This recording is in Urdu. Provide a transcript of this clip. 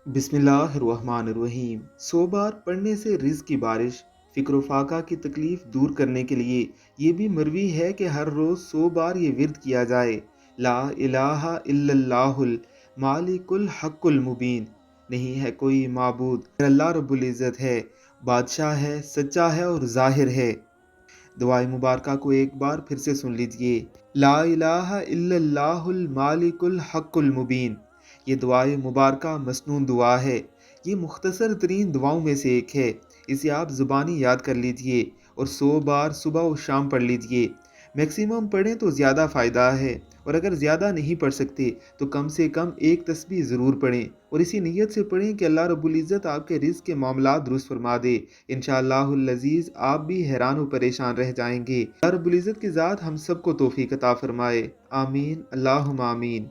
بسم اللہ الرحمن الرحیم 100 بار پڑھنے سے رزق کی بارش، فکر و فاقہ کی تکلیف دور کرنے کے لیے یہ بھی مروی ہے کہ ہر روز 100 بار یہ ورد کیا جائے۔ لا الہ الا اللہ المالک الحق المبین، نہیں ہے کوئی معبود مگر اللہ رب العزت ہے، بادشاہ ہے، سچا ہے اور ظاہر ہے۔ دعائے مبارکہ کو ایک بار پھر سے سن لیجئے۔ لا الہ الا اللہ المالک الحق المبین۔ یہ دعائے مبارکہ مسنون دعا ہے۔ یہ مختصر ترین دعاؤں میں سے ایک ہے۔ اسے آپ زبانی یاد کر لیجئے اور 100 بار صبح و شام پڑھ لیجئے۔ میکسیمم پڑھیں تو زیادہ فائدہ ہے، اور اگر زیادہ نہیں پڑھ سکتے تو کم سے کم ایک تسبیح ضرور پڑھیں، اور اسی نیت سے پڑھیں کہ اللہ رب العزت آپ کے رزق کے معاملات درست فرما دے۔ انشاءاللہ العزیز آپ بھی حیران و پریشان رہ جائیں گے۔ اللہ رب العزت کی ذات ہم سب کو توفیق عطا فرمائے، آمین اللہم آمین۔